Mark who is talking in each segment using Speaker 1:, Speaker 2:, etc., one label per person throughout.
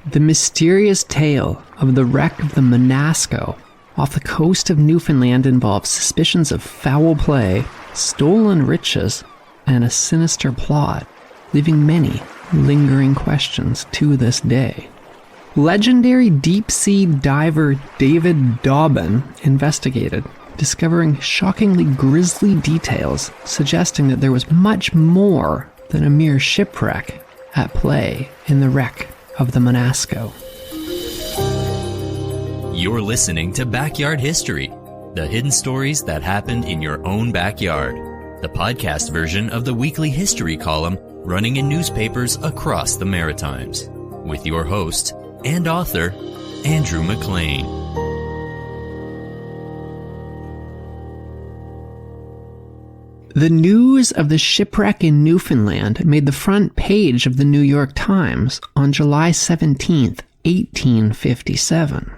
Speaker 1: The mysterious tale of the wreck of the Monasco off the coast of Newfoundland involves suspicions of foul play, stolen riches, and a sinister plot, leaving many lingering questions to this day. Legendary deep-sea diver David Dobbin investigated, discovering shockingly grisly details suggesting that there was much more than a mere shipwreck at play in the wreck of the Monasco.
Speaker 2: You're listening to Backyard History, the hidden stories that happened in your own backyard, the podcast version of the weekly history column running in newspapers across the Maritimes, with your host and author, Andrew McLean.
Speaker 1: The news of the shipwreck in Newfoundland made the front page of the New York Times on July 17, 1857.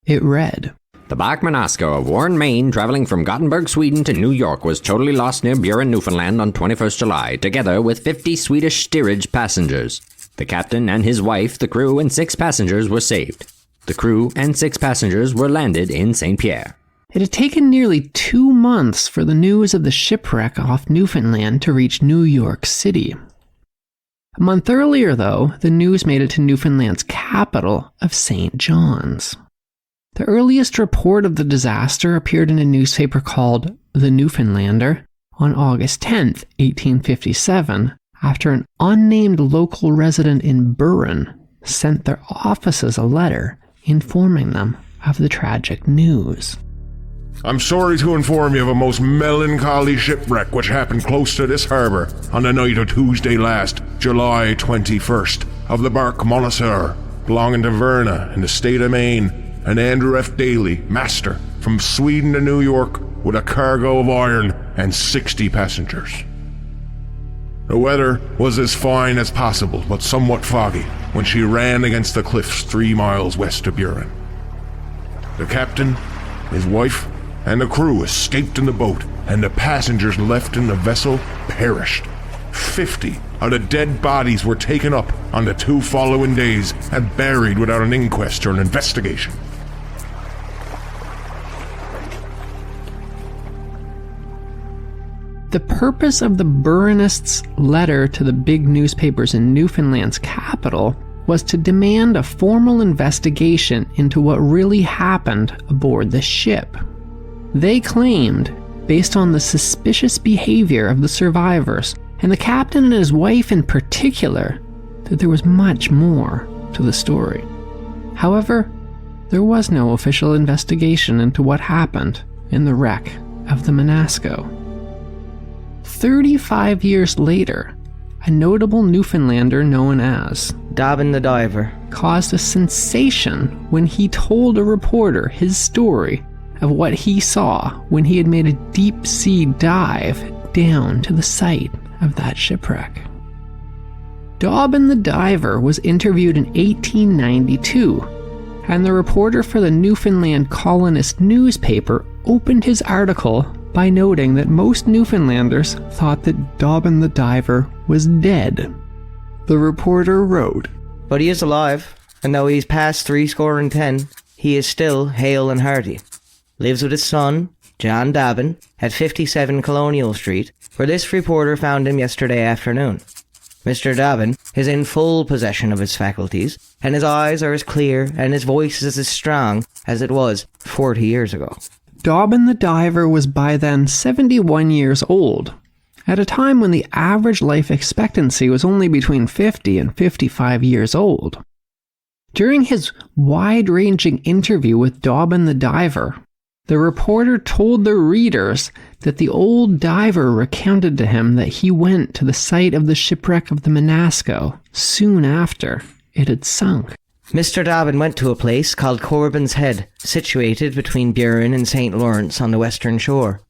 Speaker 1: It read,
Speaker 3: "The bark Monasco of Warren, Maine, traveling from Gothenburg, Sweden to New York, was totally lost near Buren, Newfoundland on 21st July, together with 50 Swedish steerage passengers. The captain and his wife, the crew, and 6 passengers were saved. The crew and 6 passengers were landed in St. Pierre."
Speaker 1: It had taken nearly 2 months for the news of the shipwreck off Newfoundland to reach New York City. A month earlier, though, the news made it to Newfoundland's capital of St. John's. The earliest report of the disaster appeared in a newspaper called The Newfoundlander on August 10, 1857, after an unnamed local resident in Buren sent their offices a letter informing them of the tragic news.
Speaker 4: "I'm sorry to inform you of a most melancholy shipwreck which happened close to this harbour on the night of Tuesday last, July 21st, of the bark Monasco, belonging to Verna in the state of Maine, and Andrew F. Daly, master, from Sweden to New York, with a cargo of iron and 60 passengers. The weather was as fine as possible, but somewhat foggy, when she ran against the cliffs 3 miles west of Buren. The captain, his wife, and the crew escaped in the boat, and the passengers left in the vessel perished. 50 of the dead bodies were taken up on the 2 following days and buried without an inquest or an investigation."
Speaker 1: The purpose of the Burenists' letter to the big newspapers in Newfoundland's capital was to demand a formal investigation into what really happened aboard the ship. They claimed, based on the suspicious behavior of the survivors, and the captain and his wife in particular, that there was much more to the story. However, there was no official investigation into what happened in the wreck of the Monasco. 35 years later, a notable Newfoundlander known as
Speaker 5: Dobbin the diver
Speaker 1: caused a sensation when he told a reporter his story of what he saw when he had made a deep-sea dive down to the site of that shipwreck. Dobbin the diver was interviewed in 1892, and the reporter for the Newfoundland Colonist newspaper opened his article by noting that most Newfoundlanders thought that Dobbin the diver was dead. The reporter wrote,
Speaker 5: "But he is alive, and though he's past 70, he is still hale and hearty. Lives with his son, John Dobbin, at 57 Colonial Street, where this reporter found him yesterday afternoon. Mr. Dobbin is in full possession of his faculties, and his eyes are as clear and his voice is as strong as it was 40 years ago."
Speaker 1: Dobbin the diver was by then 71 years old, at a time when the average life expectancy was only between 50 and 55 years old. During his wide-ranging interview with Dobbin the diver, the reporter told the readers that the old diver recounted to him that he went to the site of the shipwreck of the Monasco soon after it had sunk.
Speaker 5: Mr. Dobbin went to a place called Corbin's Head, situated between Buren and St. Lawrence on the western shore.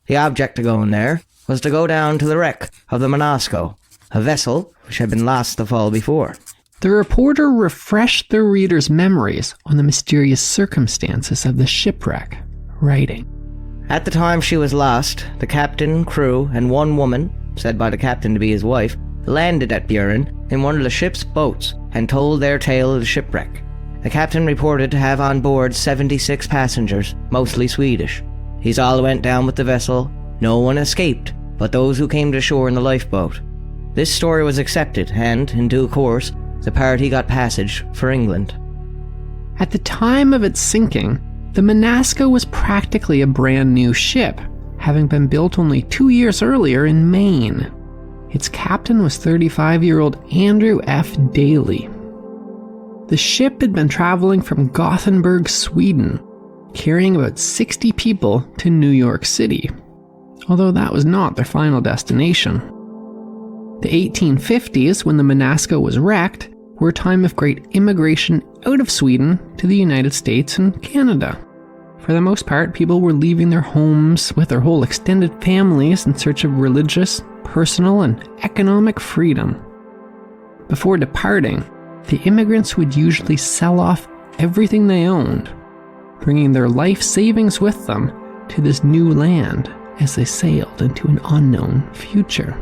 Speaker 5: The object of going there was to go down to the wreck of the Monasco, a vessel which had been lost the fall before.
Speaker 1: The reporter refreshed the readers' memories on the mysterious circumstances of the shipwreck, writing,
Speaker 5: "At the time she was lost, the captain, crew, and one woman, said by the captain to be his wife, landed at Buren in one of the ship's boats and told their tale of the shipwreck. The captain reported to have on board 76 passengers, mostly Swedish. These all went down with the vessel. No one escaped, but those who came to shore in the lifeboat. This story was accepted, and, in due course, the party got passage for England.
Speaker 1: At the time of its sinking, the Monasco was practically a brand new ship, having been built only 2 years earlier in Maine. Its captain was 35-year-old Andrew F. Daly. The ship had been traveling from Gothenburg, Sweden, carrying about 60 people to New York City, although that was not their final destination. The 1850s, when the Monasco was wrecked, were a time of great immigration out of Sweden to the United States and Canada. For the most part, people were leaving their homes with their whole extended families in search of religious, personal, and economic freedom. Before departing, the immigrants would usually sell off everything they owned, bringing their life savings with them to this new land as they sailed into an unknown future.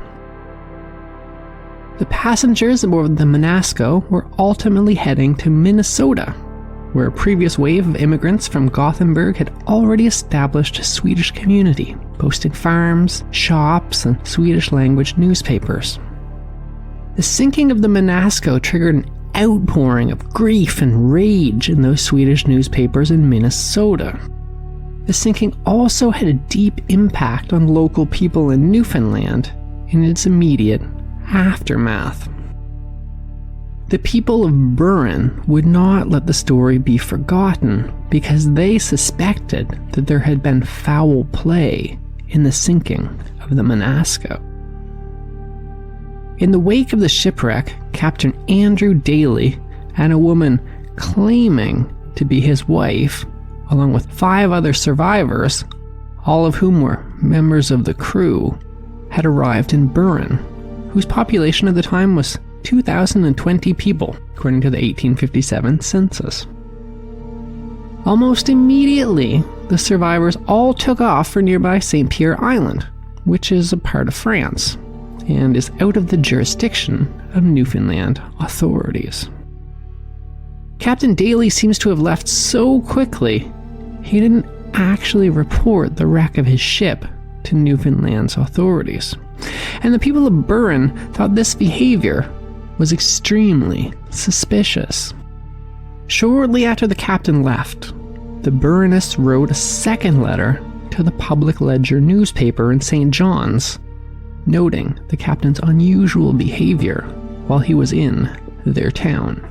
Speaker 1: The passengers aboard the Monasco were ultimately heading to Minnesota, where a previous wave of immigrants from Gothenburg had already established a Swedish community, boasting farms, shops, and Swedish-language newspapers. The sinking of the Monasco triggered an outpouring of grief and rage in those Swedish newspapers in Minnesota. The sinking also had a deep impact on local people in Newfoundland in its immediate aftermath. The people of Buren would not let the story be forgotten because they suspected that there had been foul play in the sinking of the Monasco. In the wake of the shipwreck, Captain Andrew Daly and a woman claiming to be his wife, along with 5 other survivors, all of whom were members of the crew, had arrived in Buren, whose population at the time was 2,020 people, according to the 1857 census. Almost immediately, the survivors all took off for nearby St. Pierre Island, which is a part of France, and is out of the jurisdiction of Newfoundland authorities. Captain Daly seems to have left so quickly, he didn't actually report the wreck of his ship to Newfoundland's authorities. And the people of Buren thought this behavior was extremely suspicious. Shortly after the captain left, the Burenists wrote a second letter to the Public Ledger newspaper in St. John's, noting the captain's unusual behavior while he was in their town.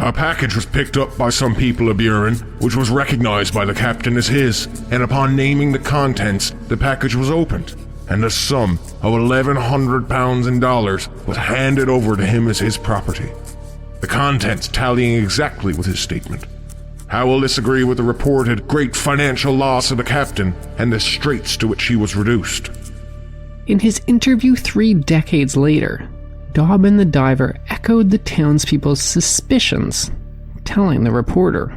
Speaker 4: A package was picked up by some people of Buren, which was recognized by the captain as his, and upon naming the contents, the package was opened, and a sum of 1,100 pounds in dollars was handed over to him as his property. The contents tallying exactly with his statement. How will this agree with the reported great financial loss of the captain and the straits to which he was reduced?
Speaker 1: In his interview 3 decades later, Dobbin the diver echoed the townspeople's suspicions, telling the reporter,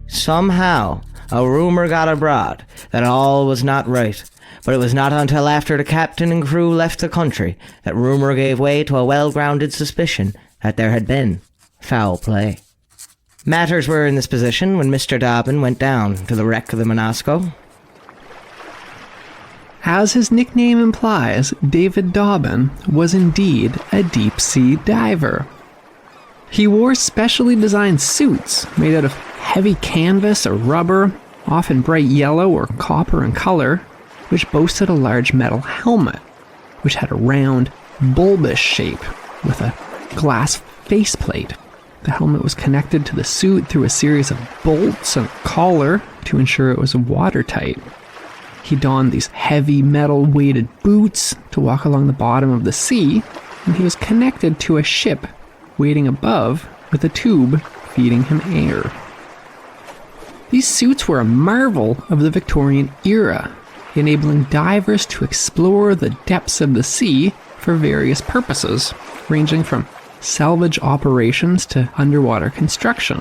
Speaker 5: Somehow, a rumor got abroad that all was not right, but it was not until after the captain and crew left the country that rumor gave way to a well-grounded suspicion that there had been foul play. Matters were in this position when Mr. Dobbin went down to the wreck of the Monasco.
Speaker 1: As his nickname implies, David Dobbin was indeed a deep-sea diver. He wore specially designed suits made out of heavy canvas or rubber, often bright yellow or copper in color, which boasted a large metal helmet, which had a round, bulbous shape with a glass faceplate. The helmet was connected to the suit through a series of bolts and a collar to ensure it was watertight. He donned these heavy metal-weighted boots to walk along the bottom of the sea, and he was connected to a ship waiting above with a tube feeding him air. These suits were a marvel of the Victorian era, enabling divers to explore the depths of the sea for various purposes, ranging from salvage operations to underwater construction.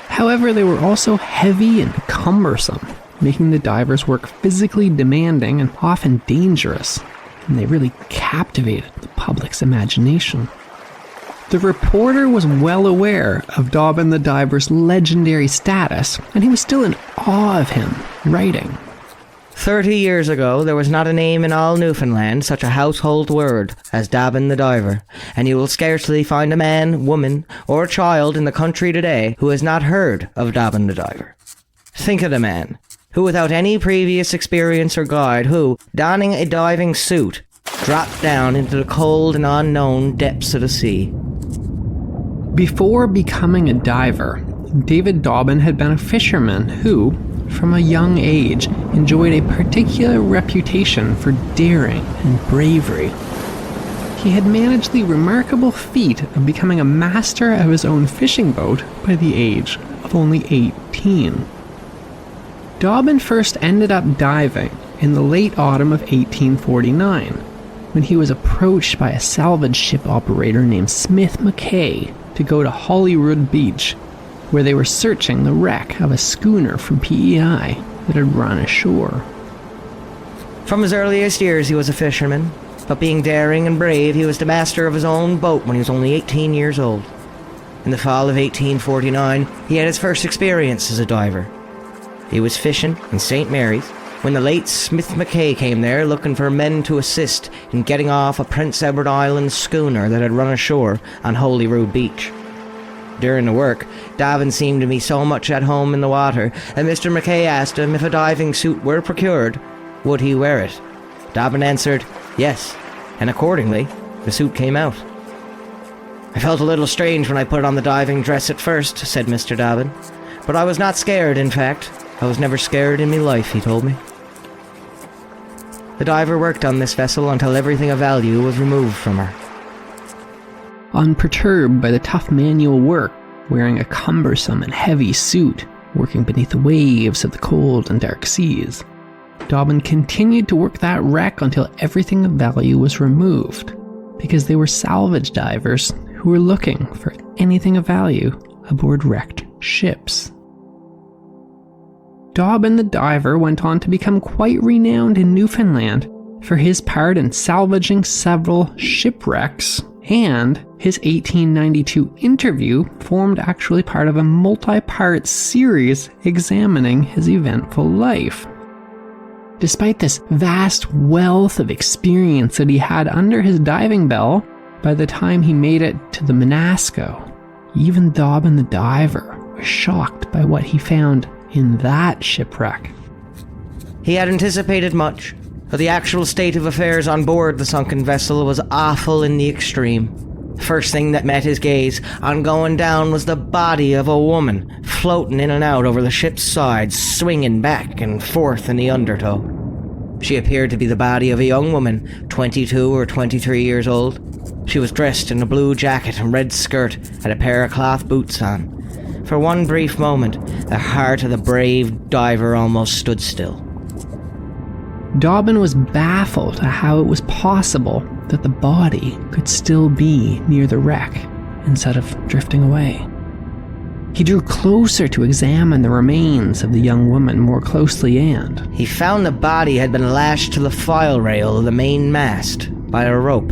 Speaker 1: However, they were also heavy and cumbersome, making the divers' work physically demanding and often dangerous. and they really captivated the public's imagination. The reporter was well aware of Dobbin the diver's legendary status, and he was still in awe of him, writing,
Speaker 5: 30 years ago, there was not a name in all Newfoundland such a household word as Dobbin the diver, and you will scarcely find a man, woman, or child in the country today who has not heard of Dobbin the diver. Think of the man, who without any previous experience or guide, who, donning a diving suit, dropped down into the cold and unknown depths of the sea.
Speaker 1: Before becoming a diver, David Dobbin had been a fisherman who, from a young age, enjoyed a particular reputation for daring and bravery. He had managed the remarkable feat of becoming a master of his own fishing boat by the age of only 18. Dobbin first ended up diving in the late autumn of 1849, when he was approached by a salvage ship operator named Smith McKay to go to Holyrood Beach, where they were searching the wreck of a schooner from PEI that had run ashore.
Speaker 5: From his earliest years he was a fisherman, but being daring and brave, he was the master of his own boat when he was only 18 years old. In the fall of 1849, he had his first experience as a diver. He was fishing in St. Mary's when the late Smith McKay came there looking for men to assist in getting off a Prince Edward Island schooner that had run ashore on Holyrood Beach. During the work, Dobbin seemed to be so much at home in the water that Mr. McKay asked him if a diving suit were procured, would he wear it? Dobbin answered, yes, and accordingly, the suit came out. I felt a little strange when I put on the diving dress at first, said Mr. Dobbin, but I was not scared, in fact. I was never scared in me life, he told me. The diver worked on this vessel until everything of value was removed from her.
Speaker 1: Unperturbed by the tough manual work, wearing a cumbersome and heavy suit, working beneath the waves of the cold and dark seas, Dobbin continued to work that wreck until everything of value was removed, because they were salvage divers who were looking for anything of value aboard wrecked ships. Dobbin the diver went on to become quite renowned in Newfoundland for his part in salvaging several shipwrecks, and his 1892 interview formed actually part of a multi-part series examining his eventful life. Despite this vast wealth of experience that he had under his diving bell, by the time he made it to the Monasco, even Dobbin the diver was shocked by what he found in that shipwreck.
Speaker 5: He had anticipated much, but the actual state of affairs on board the sunken vessel was awful in the extreme. First thing that met his gaze on going down was the body of a woman floating in and out over the ship's sides, swinging back and forth in the undertow. She appeared to be the body of a young woman, 22 or 23 years old. She was dressed in a blue jacket and red skirt, had a pair of cloth boots on. For one brief moment, the heart of the brave diver almost stood still.
Speaker 1: Dobbin was baffled at how it was possible that the body could still be near the wreck instead of drifting away. He drew closer to examine the remains of the young woman more closely, and
Speaker 5: he found the body had been lashed to the file rail of the main mast by a rope.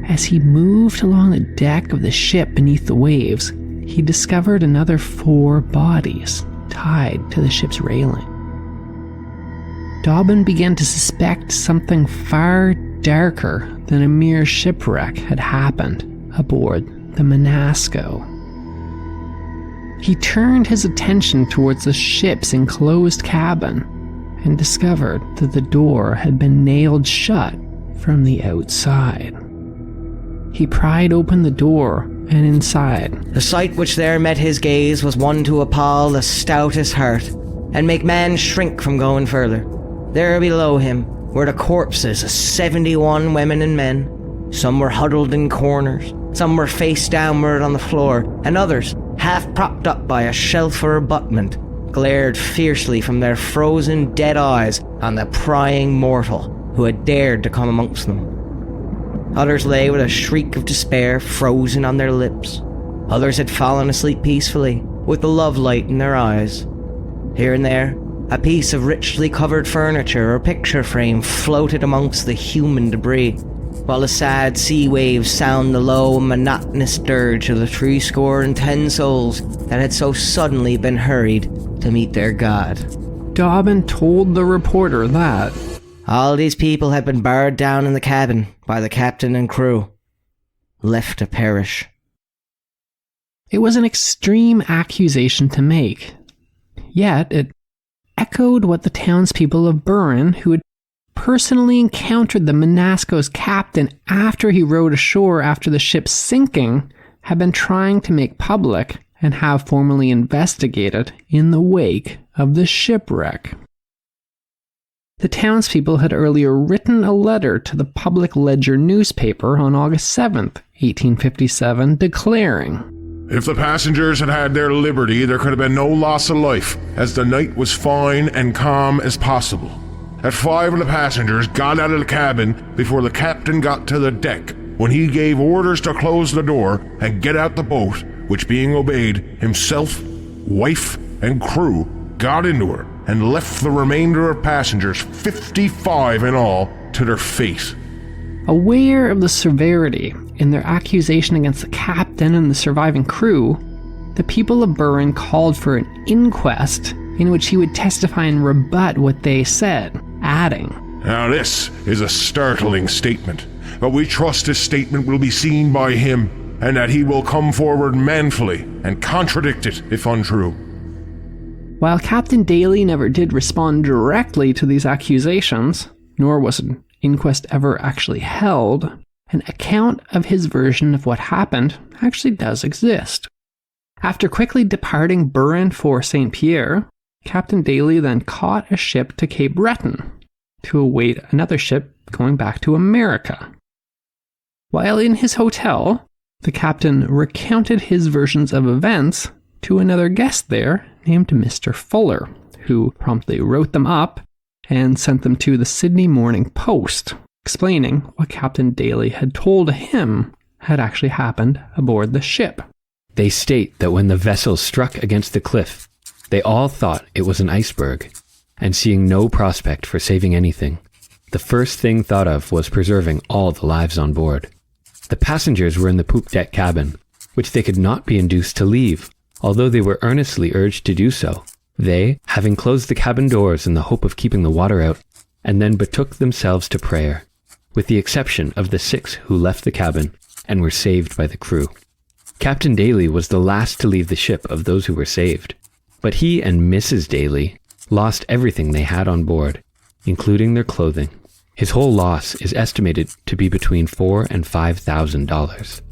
Speaker 1: As he moved along the deck of the ship beneath the waves, he discovered another 4 bodies tied to the ship's railing. Dobbin began to suspect something far darker than a mere shipwreck had happened aboard the Monasco. He turned his attention towards the ship's enclosed cabin and discovered that the door had been nailed shut from the outside. He pried open the door, and inside,
Speaker 5: the sight which there met his gaze was one to appall the stoutest heart and make man shrink from going further. There below him were the corpses of 71 women and men. Some were huddled in corners, some were face downward on the floor, and others, half propped up by a shelf or abutment, glared fiercely from their frozen dead eyes on the prying mortal who had dared to come amongst them. Others lay with a shriek of despair frozen on their lips. Others had fallen asleep peacefully, with the love light in their eyes. Here and there, A piece of richly covered furniture or picture frame floated amongst the human debris, while the sad sea waves sound the low and monotonous dirge of the 70 souls that had so suddenly been hurried to meet their God.
Speaker 1: Dobbin told the reporter that
Speaker 5: all these people had been barred down in the cabin by the captain and crew, left to perish.
Speaker 1: it was an extreme accusation to make. Yet it echoed what the townspeople of Burren, who had personally encountered the Monasco's captain after he rowed ashore after the ship's sinking, had been trying to make public and have formally investigated in the wake of the shipwreck. The townspeople had earlier written a letter to the Public Ledger newspaper on August 7th, 1857, declaring,
Speaker 4: "If the passengers had had their liberty, there could have been no loss of life, as the night was fine and calm as possible. At 5 of the passengers got out of the cabin before the captain got to the deck, when he gave orders to close the door and get out the boat, which being obeyed, himself, wife, and crew got into her and left the remainder of passengers, 55 in all, to their fate."
Speaker 1: Aware of the severity in their accusation against the captain and the surviving crew, the people of Burren called for an inquest in which he would testify and rebut what they said, adding,
Speaker 4: "Now this is a startling statement, but we trust his statement will be seen by him, and that he will come forward manfully and contradict it if untrue."
Speaker 1: While Captain Daly never did respond directly to these accusations, nor was an inquest ever actually held, an account of his version of what happened actually does exist. After quickly departing Burren for St. Pierre, Captain Daly then caught a ship to Cape Breton to await another ship going back to America. While in his hotel, the captain recounted his versions of events to another guest there named Mr. Fuller, who promptly wrote them up and sent them to the Sydney Morning Post, explaining what Captain Daly had told him had actually happened aboard the ship.
Speaker 6: They state that when the vessel struck against the cliff, they all thought it was an iceberg, and seeing no prospect for saving anything, the first thing thought of was preserving all the lives on board. The passengers were in the poop deck cabin, which they could not be induced to leave, although they were earnestly urged to do so. They, having closed the cabin doors in the hope of keeping the water out, and then betook themselves to prayer, with the exception of the 6 who left the cabin and were saved by the crew. Captain Daly was the last to leave the ship of those who were saved, but he and Mrs. Daly lost everything they had on board, including their clothing. His whole loss is estimated to be between $4,000 and $5,000.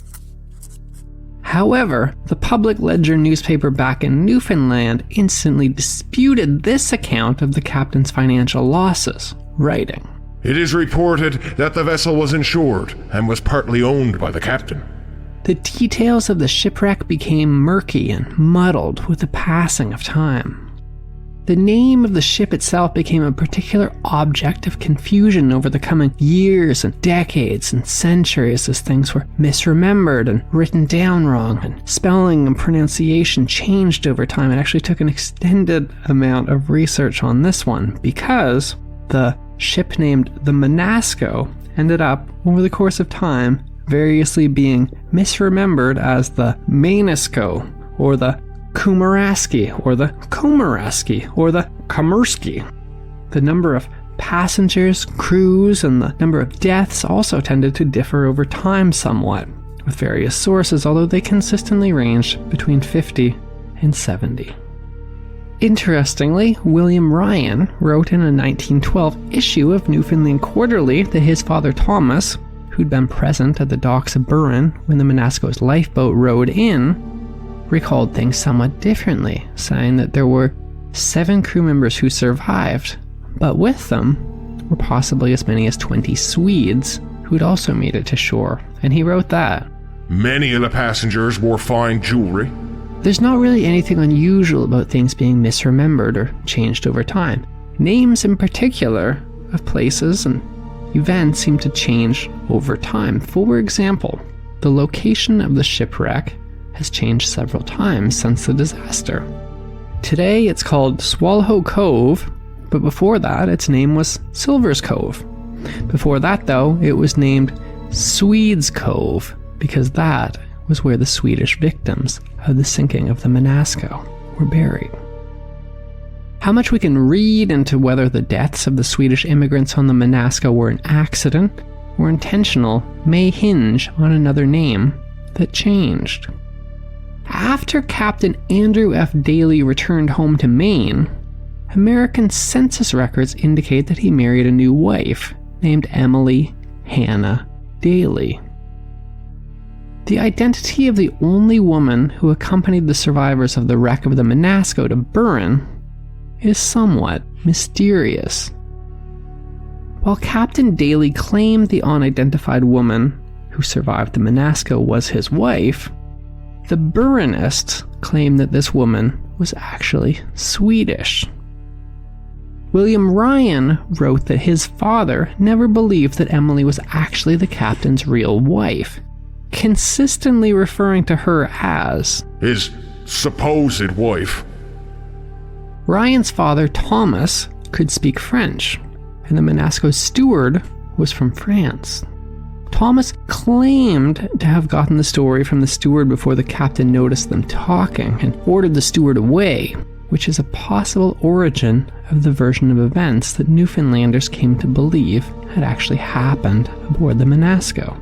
Speaker 1: However, the Public Ledger newspaper back in Newfoundland instantly disputed this account of the captain's financial losses, writing,
Speaker 4: "It is reported that the vessel was insured and was partly owned by the captain."
Speaker 1: The details of the shipwreck became murky and muddled with the passing of time. The name of the ship itself became a particular object of confusion over the coming years and decades and centuries as things were misremembered and written down wrong, and spelling and pronunciation changed over time. It actually took an extended amount of research on this one because the ship named the Monasco ended up, over the course of time, variously being misremembered as the Monasco, or the Kumaraski, or the Komaraski, or the Kamerski. The number of passengers, crews, and the number of deaths also tended to differ over time somewhat, with various sources, although they consistently ranged between 50 and 70. Interestingly, William Ryan wrote in a 1912 issue of Newfoundland Quarterly that his father Thomas, who'd been present at the docks of Burren when the Monasco's lifeboat rode in, recalled things somewhat differently, saying that there were 7 crew members who survived, but with them were possibly as many as 20 Swedes who'd also made it to shore, and he wrote that
Speaker 4: "Many of the passengers wore fine jewelry."
Speaker 1: there's not really anything unusual about things being misremembered or changed over time. Names in particular of places and events seem to change over time. For example, the location of the shipwreck has changed several times since the disaster. Today it's called Swallow Cove, but before that, its name was Silver's Cove. Before that, though, it was named Swedes Cove, because that was where the Swedish victims of the sinking of the Monasco were buried. How much we can read into whether the deaths of the Swedish immigrants on the Monasco were an accident or intentional may hinge on another name that changed. After Captain Andrew F. Daly returned home to Maine, American census records indicate that he married a new wife named Emily Hannah Daly. The identity of the only woman who accompanied the survivors of the wreck of the Monasco to Burin is somewhat mysterious. While Captain Daly claimed the unidentified woman who survived the Monasco was his wife, the Burinists claimed that this woman was actually Swedish. William Ryan wrote that his father never believed that Emily was actually the captain's real wife, consistently referring to her as
Speaker 4: his supposed wife.
Speaker 1: Ryan's father, Thomas, could speak French, and the Monasco's steward was from France. Thomas claimed to have gotten the story from the steward before the captain noticed them talking and ordered the steward away, which is a possible origin of the version of events that Newfoundlanders came to believe had actually happened aboard the Monasco.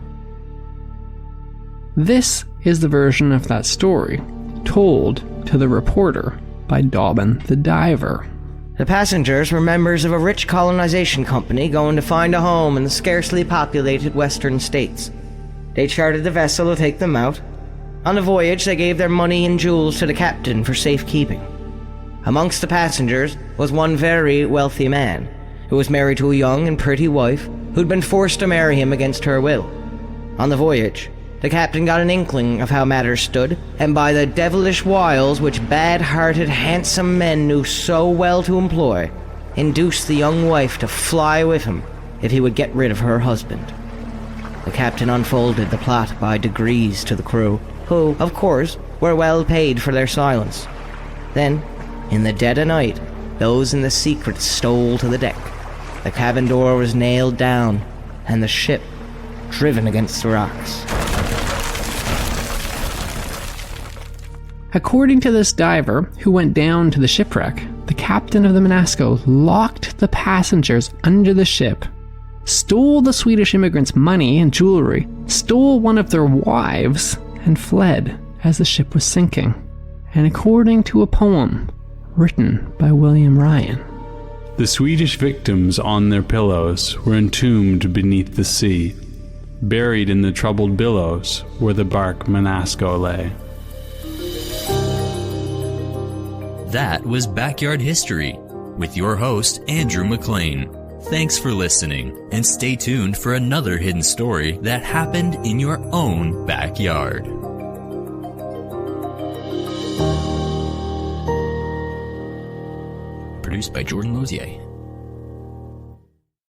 Speaker 1: This is the version of that story, told to the reporter by Dobbin the diver.
Speaker 5: The passengers were members of a rich colonization company going to find a home in the scarcely populated western states. They chartered the vessel to take them out. On the voyage, they gave their money and jewels to the captain for safekeeping. Amongst the passengers was one very wealthy man, who was married to a young and pretty wife who'd been forced to marry him against her will. On the voyage, the captain got an inkling of how matters stood, and by the devilish wiles which bad-hearted, handsome men knew so well to employ, induced the young wife to fly with him if he would get rid of her husband. The captain unfolded the plot by degrees to the crew, who, of course, were well paid for their silence. Then, in the dead of night, those in the secret stole to the deck. The cabin door was nailed down, and the ship driven against the rocks.
Speaker 1: According to this diver, who went down to the shipwreck, the captain of the Monasco locked the passengers under the ship, stole the Swedish immigrants' money and jewelry, stole one of their wives, and fled as the ship was sinking. And according to a poem written by William Ryan,
Speaker 7: the Swedish victims on their pillows were entombed beneath the sea, buried in the troubled billows where the bark Monasco lay.
Speaker 2: That was Backyard History with your host, Andrew McLean. Thanks for listening, and stay tuned for another hidden story that happened in your own backyard. Produced by Jordan Lozier.